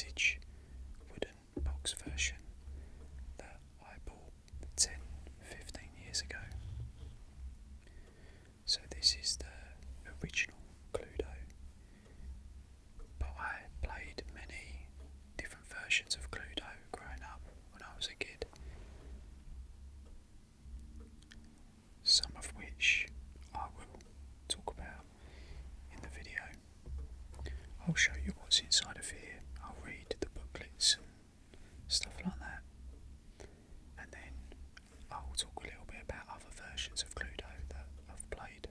vintage wooden box version that I bought 10, 15 years ago. So this is the original Cluedo, but I played many different versions of Cluedo growing up when I was a kid, some of which I will talk about in the video. I'll show you what's inside of here, I'll read the booklets and stuff like that, and then I'll talk a little bit about other versions of Cluedo that I've played.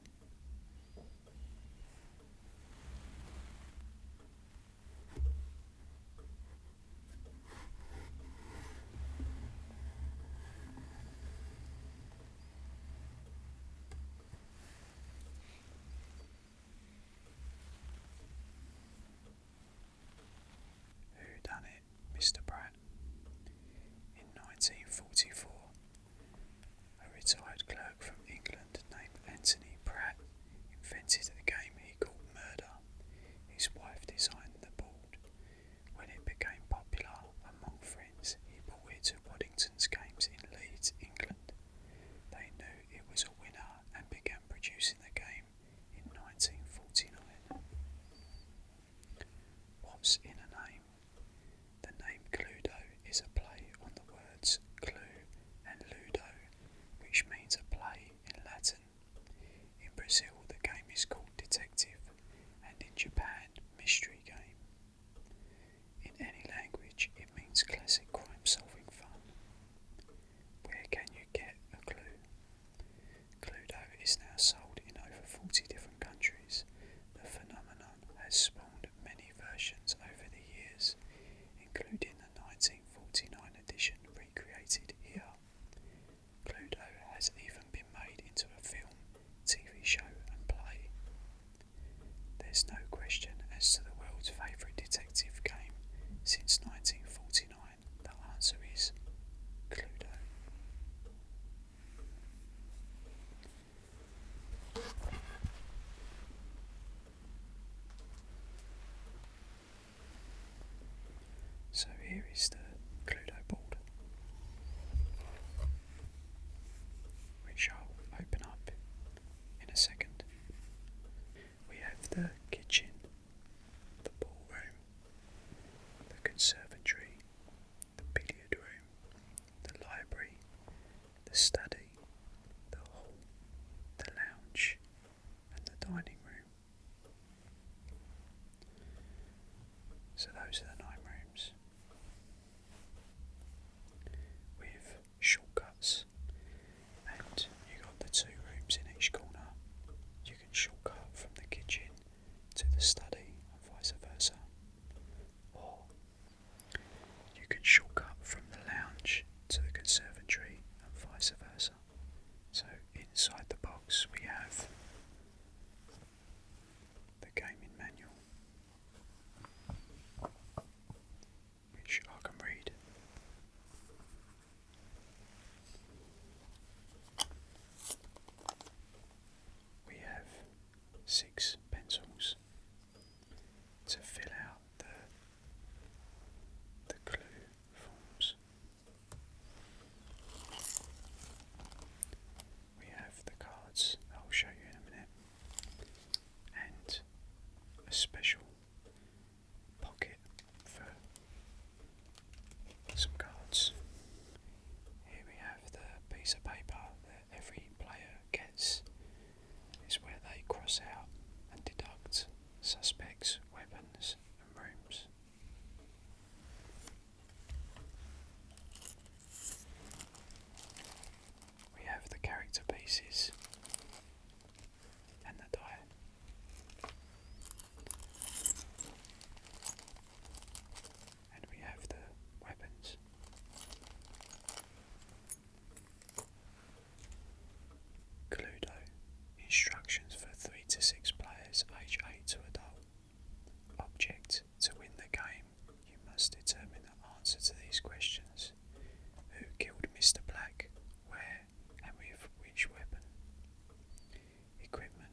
Who done it, Mr. Pratt? In 1944, a retired clerk from England named Anthony Pratt invented a game he called Murder. His wife designed the board. When it became popular among friends, he brought it to Waddington's Games in Leeds, England. They knew it was a winner and began producing the game in 1949. What's in a name? The name Cluedo is a play on the words clue and ludo, which means a play in Latin. In Brazil, the game is called detective, and in Japan, mystery game. In any language, it means classic crime-solving fun. Where can you get a clue? Cluedo is now sold in over 40 different countries. The phenomenon has spawned many versions over the years, including the 1949 edition recreated here. Cluedo has even been made into a film, TV show and play. There's no question as to the world's favourite detective game since 1949. The answer is Cluedo. So here is the Cluedo board, which I'll open up in a second. We have the kitchen, the ballroom, the conservatory, the billiard room, the library, the study, the hall, the lounge, and the dining room. So those are the 9 rooms, with shortcuts, and you got the 2 rooms in each corner. You can shortcut from the kitchen to the study and vice versa, or you can shortcut from the lounge to the conservatory and vice versa. So inside the box we have the gaming manual, which I can read. We have 6 pencils to fill out the clue forms. We have the cards that I'll show you in a minute, and a special pocket for some cards. Here we have the piece of paper that every player gets. It's where they cross out and deduct suspects, weapons and rooms. We have the character pieces and the die. And we have the weapons. Cluedo. Instructions for 3 to 6 players, age 8 to adult. Object. To win the game, you must determine the answer to these questions. Who killed Mr. Black? Where? And with which weapon? Equipment.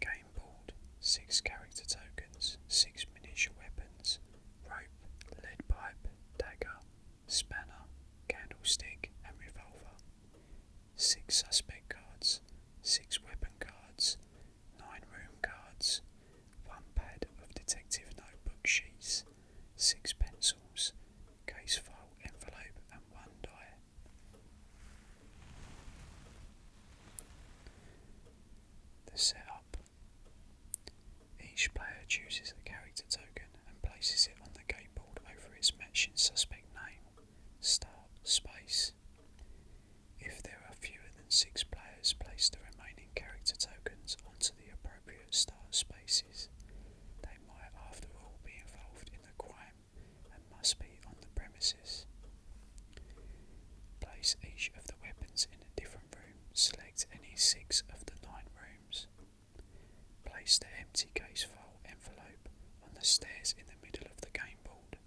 Game board. 6 character tokens, 6 miniature weapons, rope 6 pencils, case file, envelope and 1 die. The setup. Each player chooses a character token and places it on the game board over its matching suspect name, start, space. If there are fewer than 6 players, place the remaining character tokens onto the appropriate start spaces. They might, after all, be involved in the crime and must be on the premises. Place each of the weapons in a different room. Select any 6 of the 9 rooms. Place the empty case file envelope on the stairs in the middle of the game board.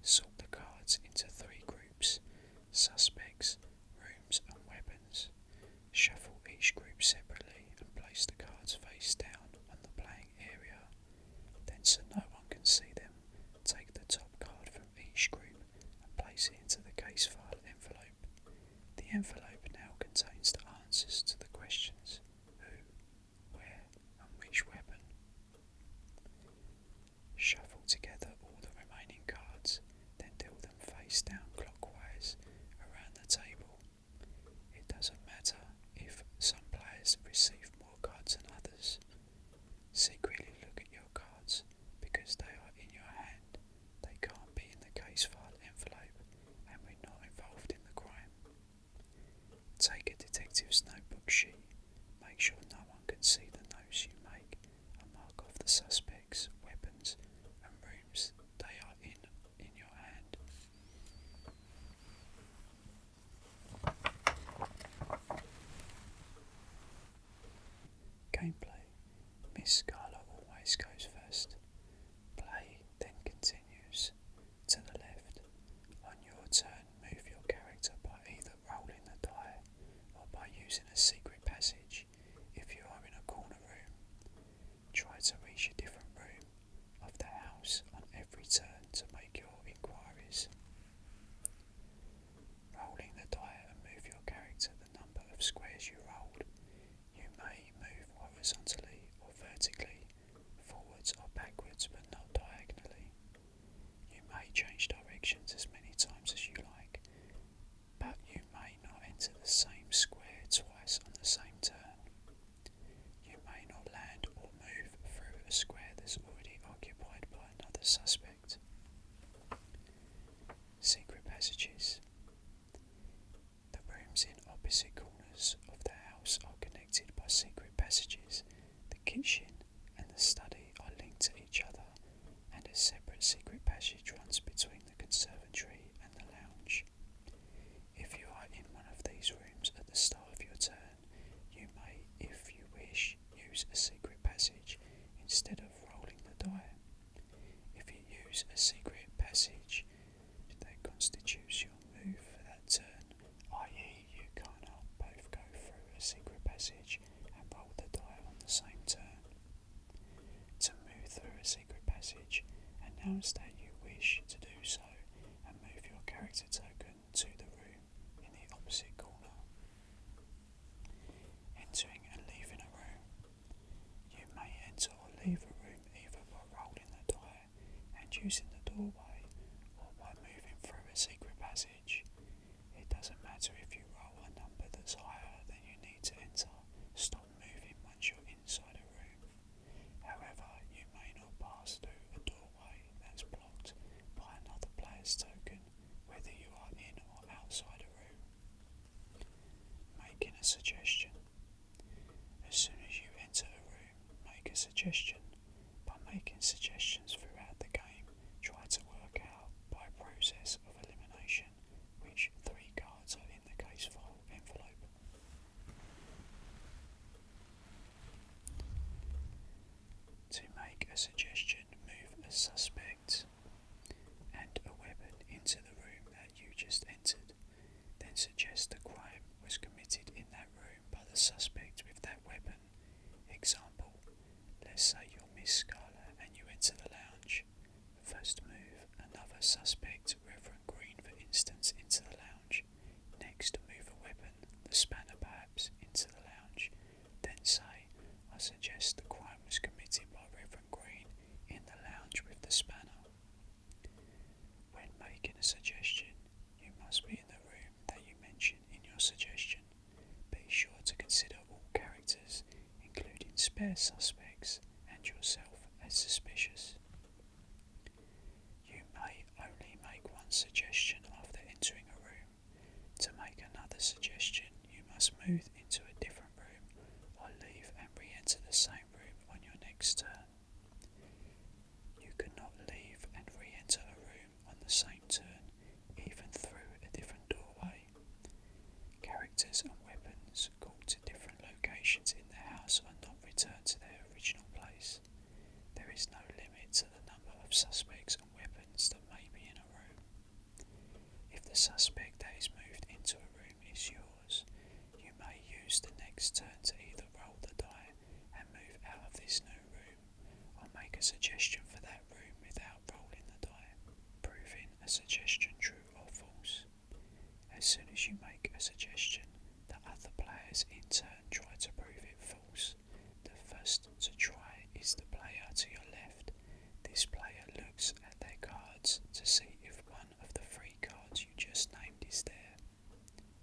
Sort the cards into 3 groups: suspects, rooms and weapons. Shuffle each group separately and place the cards face down on the playing area. Then, so no one can see them, take the top card from each group and place it into the case file envelope. The envelope now contains the answers to the questions: who, where and which weapon. Shuffle together all the remaining cards, then deal them face down clockwise around the table. It doesn't matter if some players receive more cards than others. Secretly look at your cards because they are in your hand. They can't be in the case file envelope and we're not involved in the crime. Take a detective's notebook sheet. Make sure no one can see the notes you make and mark off the suspects, weapons and rooms they are in your hand. Gameplay. Miss Scarlet always goes first. Play then continues. To the left. On your turn, move your character by either rolling the die or by using a secret passage if you are in a corner room. Try to reach a different room of the house on every turn to make your inquiries. Rolling the die and move your character the number of squares you rolled. You may move horizontally or vertically, forwards or backwards but not diagonally. You may change directions as many times as you like, but you may not enter the same square twice on the same turn. You may not land or move through a square that's already occupied by another suspect. Secret passages. The rooms in opposite corners of the house are connected by secret passages. The kitchen and the study are linked to each other, and a separate secret passage runs between the conservatory and the lounge. If you are in one of these rooms at the start of your turn, you may, if you wish, use a secret passage instead of rolling the die. If you use a secret passage that constitutes your move for that turn, i.e. you cannot both go through a secret passage and roll the die on the same turn. To move through a secret passage, announce that you wish to do so and move your character token to the room in the opposite corner. Entering and leaving a room. You may enter or leave a room either by rolling the die and using the doorway or by moving through a secret passage. It doesn't matter if you roll a number that's higher than you need to enter. Stop moving once you're inside a room. However, you may not pass through a doorway that's blocked by another player's token, whether you are in or outside a room. Making a suggestion. As soon as you enter a room, make a suggestion. By making suggestions throughout the game, try to work a suggestion, you must be in the room that you mention in your suggestion. Be sure to consider all characters, including spare suspects and yourself, as suspicious. You may only make one suggestion after entering a room. To make another suggestion, you must move into a different room or leave and re-enter the same room on your next turn. You cannot leave and re-enter a room on the same turn, even through a different doorway. Characters and weapons called to different locations in the house are not returned to their original place. There is no limit to the number of suspects and weapons that may be in a room. If the suspect that is moved into a room is yours, you may use the next turn to either roll the die and move out of this new room, or make a suggestion for that room without rolling the die, proving a suggestion true or false. As soon as you make a suggestion, the other players in turn try to prove it false. The first to try is the player to your left. This player looks at their cards to see if one of the three cards you just named is there.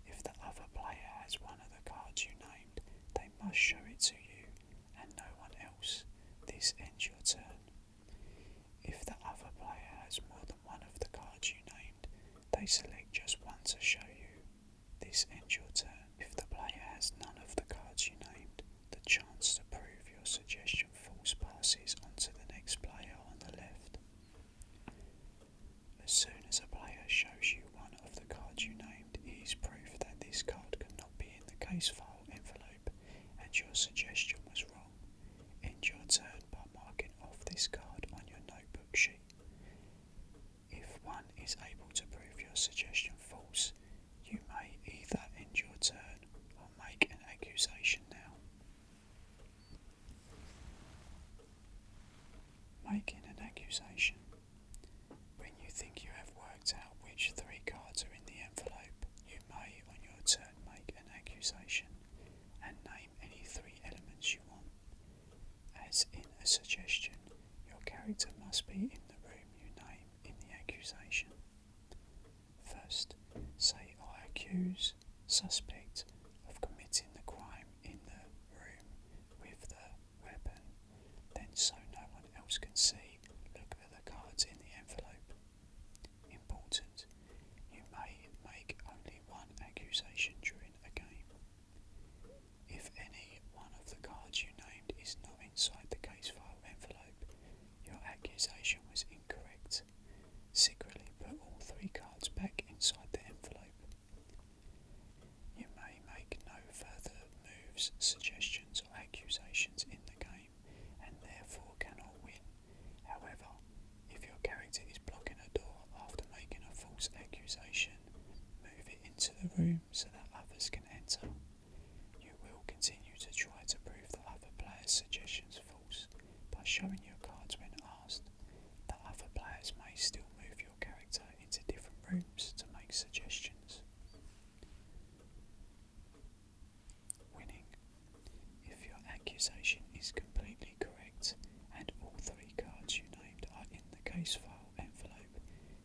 If the other player has one of the cards you named, they must show it to you and no one else. This ends your turn. If the other player has more than one of the cards you named, they select just one to show you. This ends your turn. If the player has none of the cards you named, the chance to prove your suggestion false passes on to the next player on the left. As soon as a player shows you one of the cards you named, it is proof that this card cannot be in the case file envelope and your suggestion was wrong. End your turn by marking off this card on your notebook sheet. If one is able to prove your suggestion false, you may either end your turn or make an accusation now. Making an accusation. When you think you have worked out which three cards are in the envelope, you may on your turn make an accusation and name any three elements you want. As in a suggestion, your character must be in the room you name in the accusation. First, say I accuse suspect of committing the crime in the room with the weapon. Then, so no one else can see, look at the cards in the envelope. Important, you may make only one accusation during a game. If any one of the cards you named is not inside the case file envelope, your accusation was incorrect. Secretly put all three cards back inside the envelope. You may make no further moves, suggestions or accusations in the game and therefore cannot win. However, if your character is blocking a door after making a false accusation, move it into the room so that others can enter. You will continue to try to prove the other player's suggestions false by showing your cards when asked. The other players may still move your character into different rooms to make suggestions. Winning. If your accusation is completely correct and all three cards you named are in the case file envelope,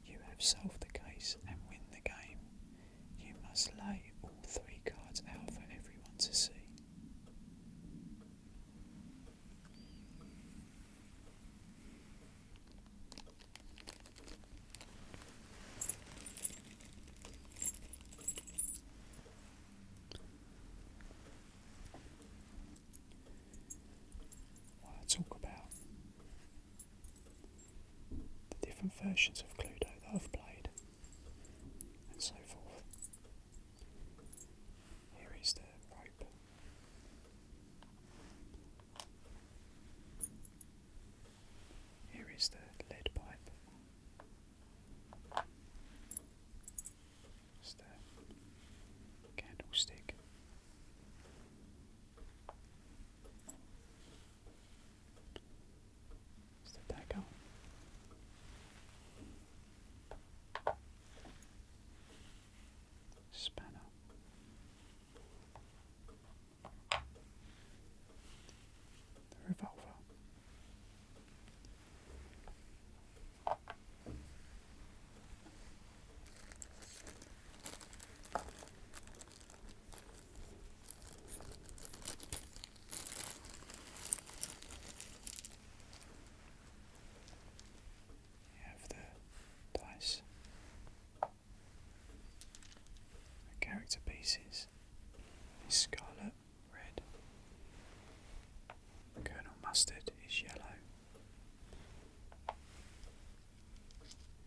you have solved the case and win the game. You must lay all three cards out for everyone to see. While I talk about the different versions of Cluedo that I've played and so forth, here is the rope. Here is the lead pipe. It's the candlestick. It's the dagger. to pieces. Miss Scarlet, red. Colonel Mustard is yellow.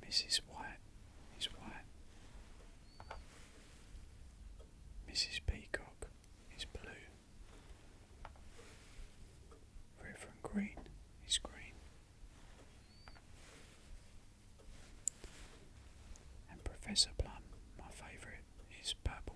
Mrs. White is white. Mrs. Peacock is blue. Reverend Green is green. And Professor Plum, my favourite, is purple.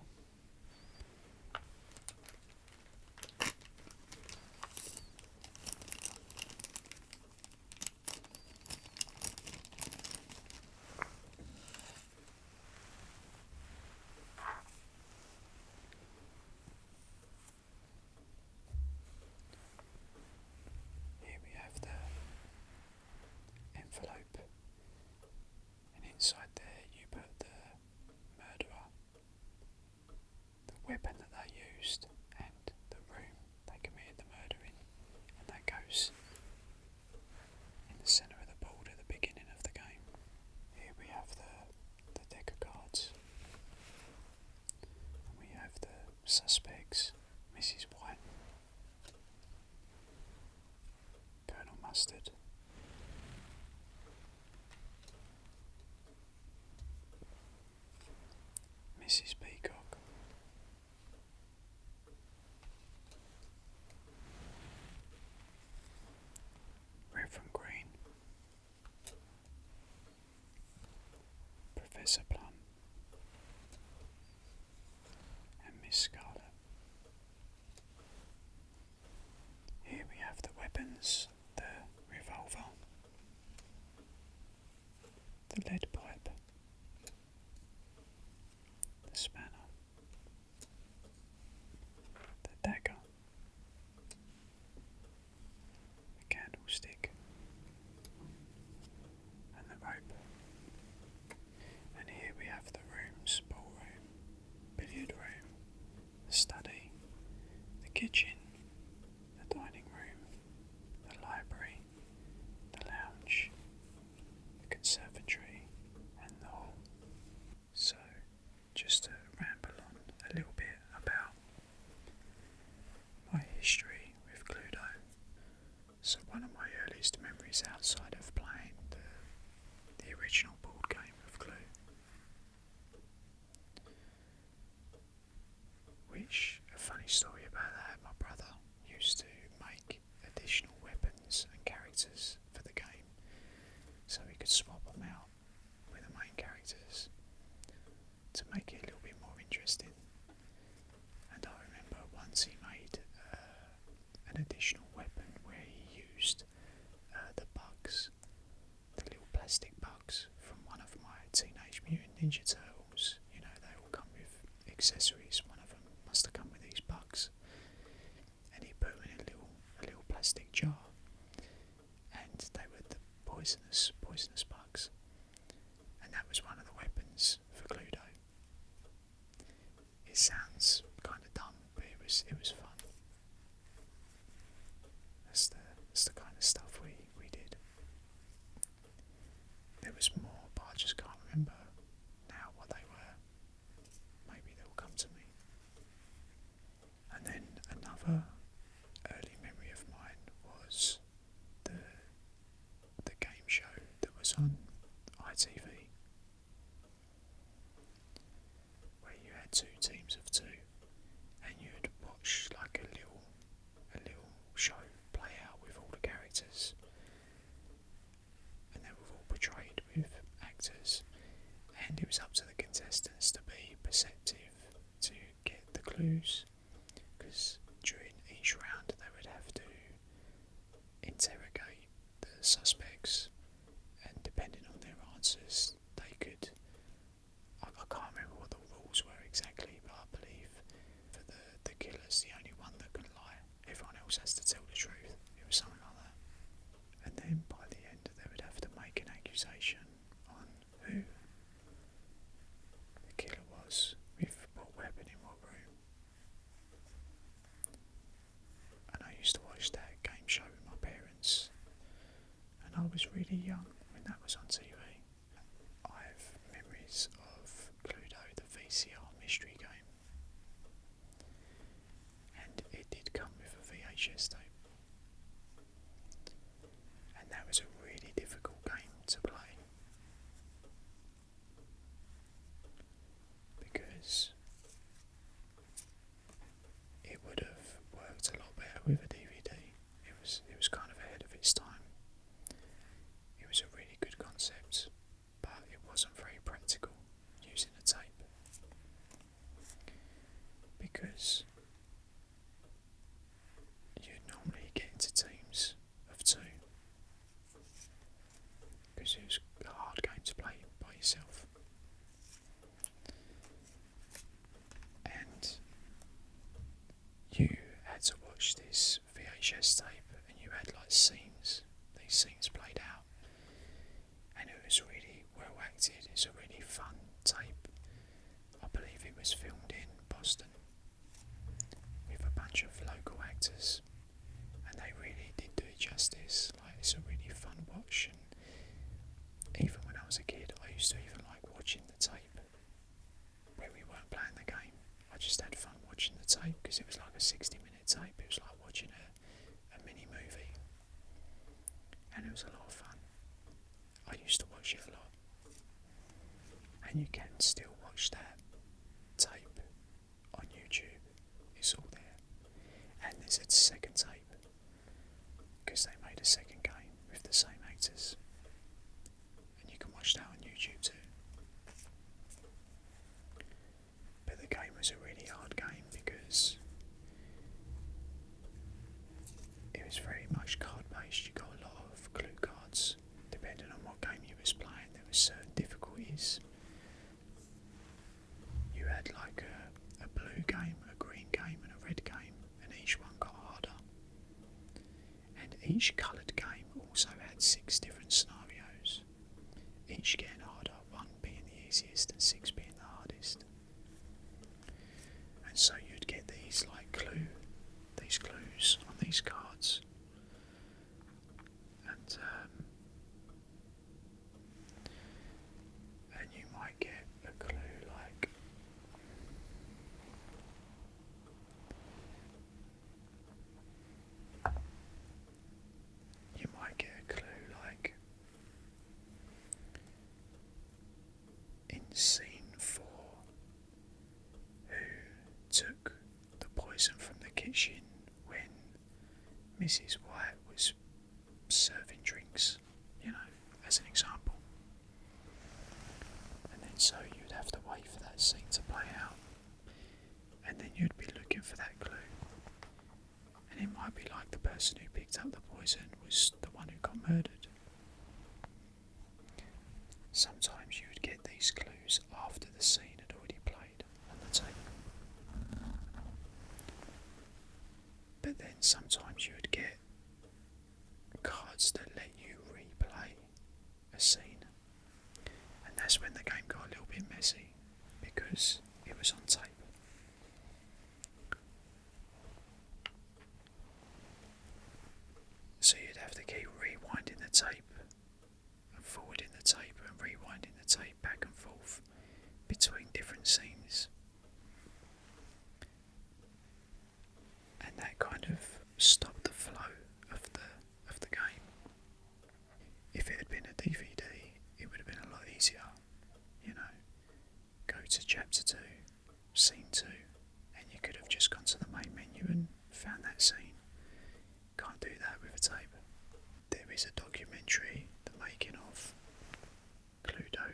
Here we have the envelope, and inside there you put the murderer, the weapon that they used, and the room they committed the murder in, and that goes in the centre of the board at the beginning of the game. Here we have the deck of cards, and we have the suspects, Mrs. White, Colonel Mustard, Mrs. Peacock, Reverend Green, Professor Plum, and Miss Scarlet. Here we have the weapons, the revolver, the lead pipe, the spanner, the dagger, the candlestick, and the rope. And here we have the rooms: ballroom, billiard room, the study, the kitchen, the dining room, the library, the lounge, the conservatory, and the hall. So, just to ramble on a little bit about my history with Cluedo. So one of my earliest memories outside of playing the original board game of Clue, which, a funny story about that, my brother used to make additional weapons and characters for the game so he could swap them out with the main characters to make it a little bit more interesting. And I remember once he made an additional weapon where he used the bugs, the little plastic bugs from one of my Teenage Mutant Ninja Turtles. You know, they all come with accessories. One of them must have come with these bugs, and he put them in a little plastic jar, and they were the poisonous bugs, and that was one of the weapons for Cluedo. It sounds kind of dumb, but it was fun. That's the kind of stuff we did. There was more, but I just can't remember now what they were. Maybe they'll come to me. And then another early memory of mine was the game show that was on ITV, where you had two teams of two, and you'd watch like a little show play out with all the characters, and they were all portrayed with actors, and it was up to the contestants to be perceptive to get the clues, because during each round they would have to interrogate the suspects, and depending on their answers they could, I can't remember what the rules were exactly, but I believe for the killer's the only one that can lie. Everyone else has to tell the truth. It was something like that. And then by the end they would have to make an accusation on who the killer was, with what weapon in what room. And I used to watch that game show with my parents, and I was really young when that was on TV. watch this VHS tape and you had like scenes, these scenes played out, and it was really well acted. It's a really fun tape. I believe it was filmed in Boston with a bunch of local actors, and they really did do it justice. Like, it's a really fun watch, and even when I was a kid, I used to even like watching the tape where we weren't playing the game. I just had fun watching the tape because it was like a 60-minute tape. It was like watching a mini movie, and it was a lot of fun. I used to watch it a lot, and you can still watch that tape on YouTube. It's all there, and there's a second tape because they made a second game with the same actors, and you can watch that on YouTube too. But the game was a really hard game because it was very much card based. You got a lot of clue cards. Depending on what game you was playing, there were certain difficulties. You had like a blue game, a green game and a red game, and each one got harder. And each coloured game also had 6 different scenarios, each getting harder, 1 being the easiest and 6 being the hardest. And so you'd get these like these clues on these cards, and you might get a clue like in scene 4, who took the poison from the kitchen when Mrs. White was serving drinks, as an example. And then so you'd have to wait for that scene to play out, and then you'd be looking for that clue. And it might be like the person who picked up the poison was the one who got murdered. Sometimes you would get these clues after the scene had already played on the tape. But then sometimes you would get cards that let you replay a scene. And that's when the game got a little bit messy, because it was on tape. So you'd have to keep rewinding the tape and forwarding the tape and rewinding the tape back and forth between different scenes. And that kind of stopped the flow of the game. If it had been a DVD, it would have been a lot easier. Go to chapter 2, scene 2, and you could have just gone to the main menu and found that scene. Can't do that with a tape. There is a documentary, the making of Cluedo,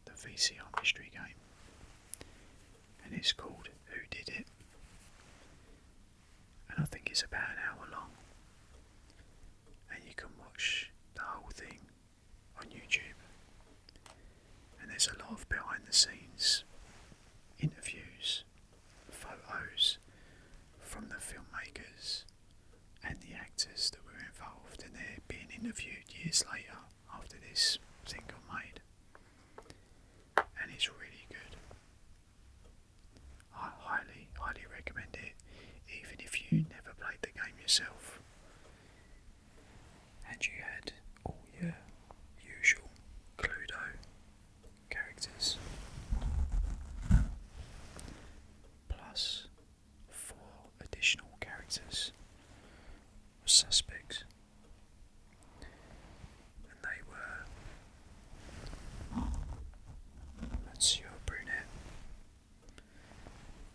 the VCR Mystery Game, and it's called Who Did It? And I think it's about an hour long, and you can watch the whole thing on YouTube. And there's a lot of behind the scenes interviews, photos from the filmmakers and the actors that were involved, and they're being interviewed years later after this thing got made. And it's really good. I highly recommend it, even if you never played the game yourself and you had all your usual Cluedo characters plus 4 additional characters or suspects, and they were Monsieur Brunette,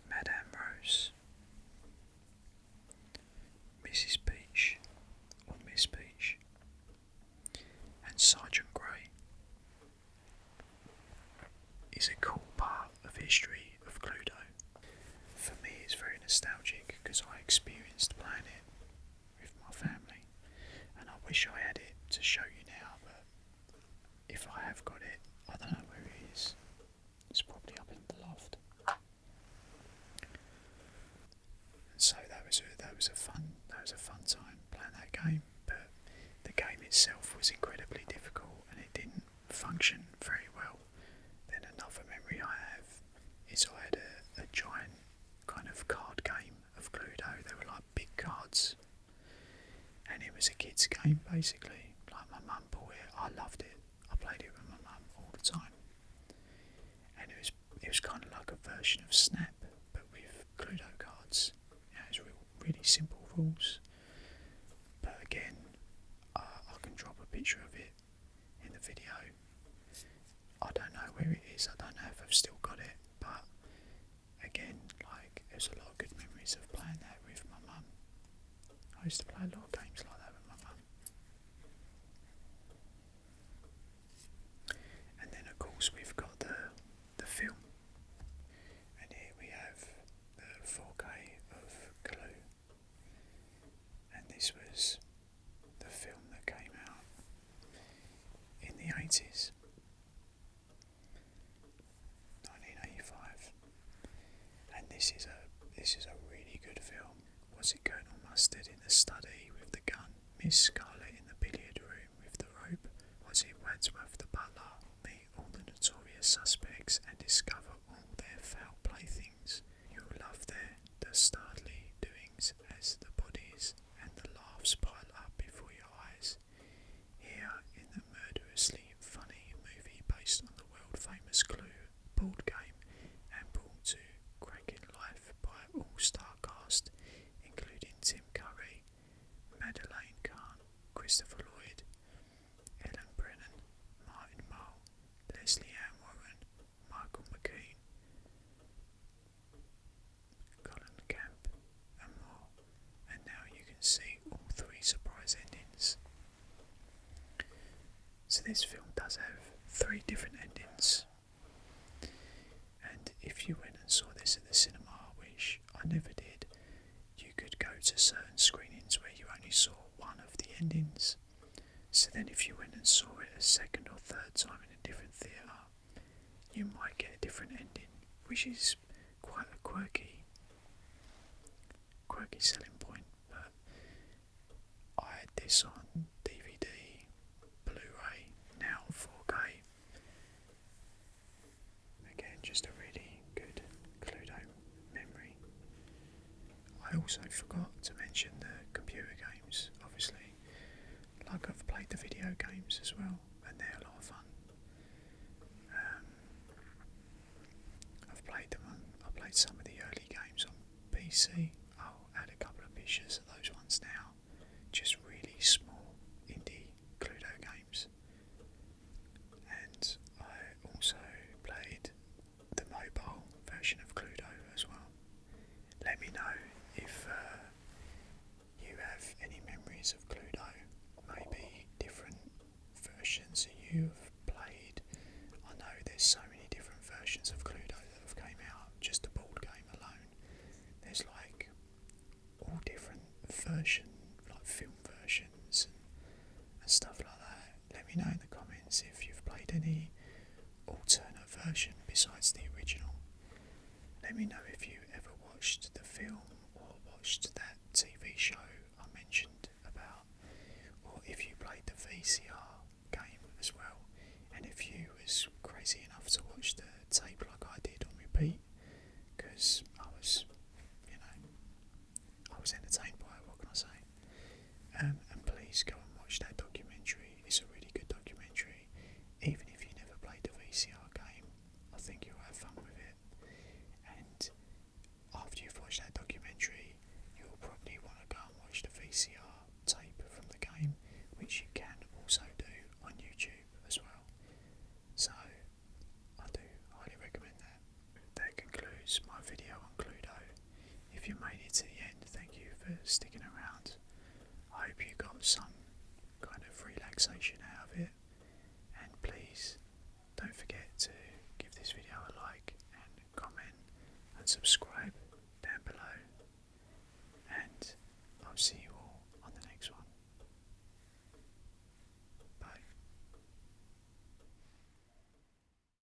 Madame Rose, Mrs. Peach or Miss Peach, and Sergeant Grey. Is a cool part of history of Cluedo. For me, it's very nostalgic because I experienced playing it with my family, and I wish I had it to show you now, but if I have got it, I don't know where it is. It's probably up in the loft. And so that was a function very well. Then another memory I have is I had a giant kind of card game of Cluedo. They were like big cards, and it was a kids' game basically. Like my mum bought it, I loved it. I played it with my mum all the time, and it was kind of like a version of Snap, but with Cluedo cards. It was really simple rules. But again, I can drop a picture of it in the video. I don't know where it is. I don't know if I've still got it, but again, like, there's a lot of good memories of playing that with my mum. I used to play a lot of games like that with my mum. And then of course we've got the film, and here we have the 4K of Clue, and this was the film that came out in the 80s, 1985, and this is a really good film. Was it Colonel Mustard in the study with the gun? Miss Scarlet in the billiard room with the rope? Was it Wadsworth the butler? Meet all the notorious suspects and discover all their foul playthings. You'll love their dastardly doings as the bodies and the laughs pile up before your eyes. Here in the murderously funny movie based on the world-famous Clue board game and brought to cracking life by all-star cast, including Tim Curry, Madeleine Kahn, Christopher Lloyd, Ellen Brennan, Martin Mull, Leslie Ann Warren, Michael McKean, Colin Camp, and more. And now you can see all three surprise endings. So this film does have 3 different endings, and if you went and saw this at the cinema, which I never did, you could go to certain screenings where you only saw one of the endings. So then if you went and saw it a second or third time in a different theatre, you might get a different ending, which is quite a quirky selling point. But I had this on DVD, Blu-ray, now 4K. Again, just a really good Cluedo memory. I also forgot to mention the computer games, obviously. Like, I've played the video games as well, and they're a lot of fun. I played some of the early games on PC. I'll add a couple of pictures of those ones now. Just really small indie Cluedo games. And I also played the mobile version of Cluedo as well. Let me know if you have any memories of Cluedo, maybe different versions that you've played. I know there's so many different versions of Cluedo that have came out, just the board game alone. There's like all different like film versions and stuff like that. Let me know in the comments if you've played any alternate version besides the original. Let me know if you ever watched the film or watched that TV show I mentioned about, or if you played the VCR game as well, and if you was crazy enough to watch the tape like I did on repeat, because I was entertained by it, what can I say? And please go and watch that documentary. It's a really good documentary. Even if you never played the VCR game, I think you'll have fun with it. And after you've watched that documentary, you'll probably want to go and watch the VCR tape from the game, which you can also do on YouTube as well. So I do highly recommend that. That concludes my video on Cluedo. If you made it to the end, thank you for sticking around. I hope you got some kind of relaxation out